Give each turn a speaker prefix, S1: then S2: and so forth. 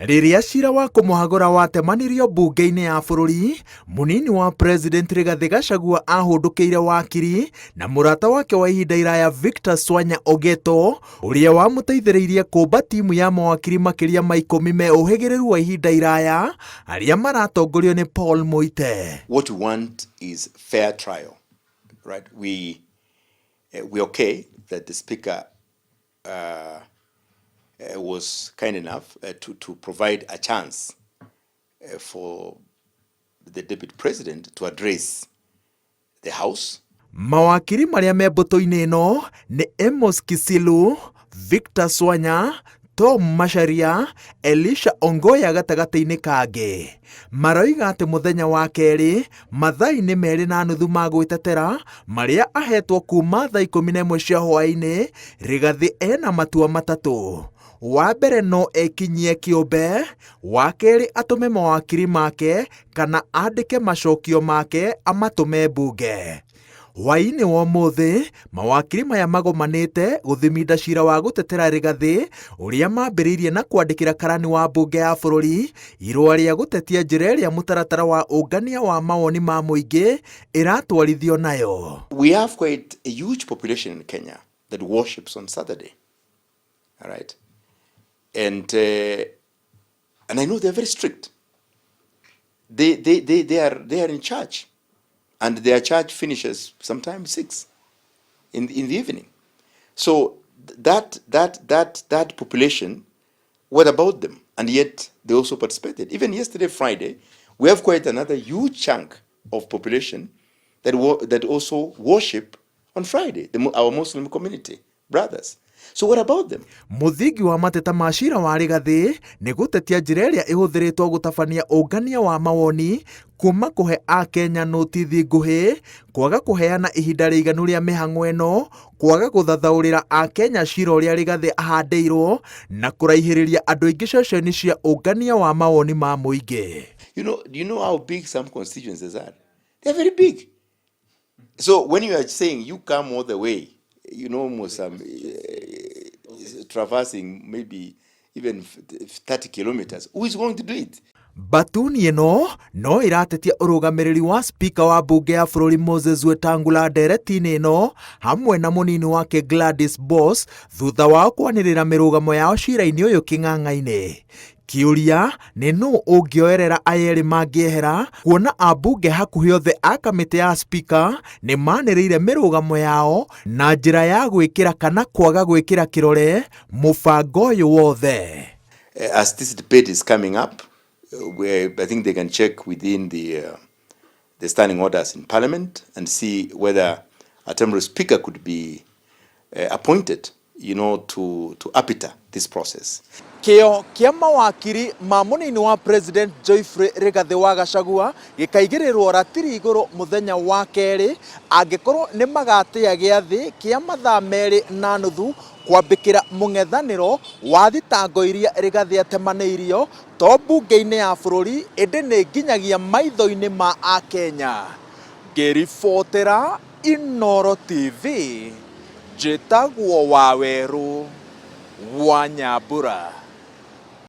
S1: Riria cira wa kũmũhagũra watemanirio mbunge-inĩ ya bũrũri, mũnini wa President Rigathi Gachagua ahũndũkĩire wakiri na mũrata wake wa ihinda iraya Victor Swanya Ogeto, ũrĩa wamũteithĩrĩirie kũũmba timu ya mawakiri makĩria ma 10 me ũhĩgĩrĩru wa ihinda iraya arĩa maratongorio nĩ Paul Mũite.
S2: What we want is fair trial, right? We okay that the speaker was kind enough to provide a chance for the deputy president to address the house.
S1: Mawakiri maria me mbũtũ-inĩ ĩno nĩ Amos Kisilu, Victor Swanya, Tom Macharia, Elisha Ongoya gatagatĩ-inĩ kangĩ. Maroiga atĩ mũthenya wa kerĩ mathaa-inĩ 2:30 ma gwĩtetera marĩa ahetwo kuma thaa 11 cia hwaĩ-inĩ, Rigathi ena matua matatũ. Wa mbere no ekinyie kĩũmbe, wa kerĩ atũme mawakiri make kana andĩke macokio make amatũme mbunge. Hwaĩ-inĩ wa ũmũthĩ, mawakiri maya magomanĩte gũthiminda cira wa gũtetera Rigathi ũrĩa mambĩrĩirie na kwandĩkĩra karani wa mbunge ya bũrũri irũa rĩa gũtetia njĩra ĩrĩa mũtaratara wa ũngania wa mawoni ma mũingĩ ĩratwarithio nayo.
S2: We have quite a huge population in Kenya that worships on Saturday. All right. And I know they're very strict. They are in church, and their church finishes sometimes 6 in the evening. So that population, what about them? And yet they also participated. Even yesterday, Friday, we have quite another huge chunk of population that also worship on Friday. Our Muslim community brothers. So what about them?
S1: Mũthingi wa mateta ma cira wa Rigathi nĩ gũtetia njĩra ĩrĩa ĩhũthĩrĩtwo gũtabania ũngania wa mawoni, kuma kũhe Akenya notithi nguhĩ, kwaga kũheana ihinda rĩiganu rĩa mĩhang'o ĩno, kwaga gũthathaũrĩra Akenya cira ũrĩa Rigathi ahandĩirwo na kũraihĩrĩria andũ aingĩ ceceni cia ũngania wa mawoni ma mũingĩ.
S2: Do you know how big some constituencies are? They're very big. So when you are saying you come all the way, almost traversing maybe even 30 kilometers, who is going to do it?
S1: Mbatũni ĩno no ĩratetia ũrũgamĩrĩri wa speaker wa mbunge ya bũrũri Moses Wetangula ndereti-inĩ ĩno hamwe na mũnini wake Gladys Boss thutha wao kwanĩrĩra mĩrũgamo yao cira-inĩ ũyũ kĩng'ang'a-inĩ. Kĩũria nĩ nũ ũngĩoerera ayerĩ mangĩehera, kuona ambunge hakuhĩ othe a kamĩtĩ ya speaker nĩ manĩrĩire mĩrũgamo yao na njĩra ya gwĩkĩra kana kwaga gwĩkĩra kĩrore mũbango ũyũ wothe.
S2: As this debate is coming up, I think they can check within the standing orders in Parliament and see whether a temporary speaker could be appointed, to arbiter this process.
S1: Kĩo kĩa mawakiri ma mũnini wa President Rigathi wa Gachagua gĩkaigĩrĩrwo ratiri igũrũ mũthenya wa kerĩ angĩkorwo nĩ magatĩa gĩathĩ kĩa mathaa 2:30 kwambĩkĩra mũng'ethanĩro wa thitango iria Rigathi atemanĩirio to mbunge-inĩ ya bũrũri ĩndĩ nĩ nginyagia maitho-inĩ ma Akenya. Ngĩribotera Inooro TV, njĩtagwo Wawerũ wa Nyambura.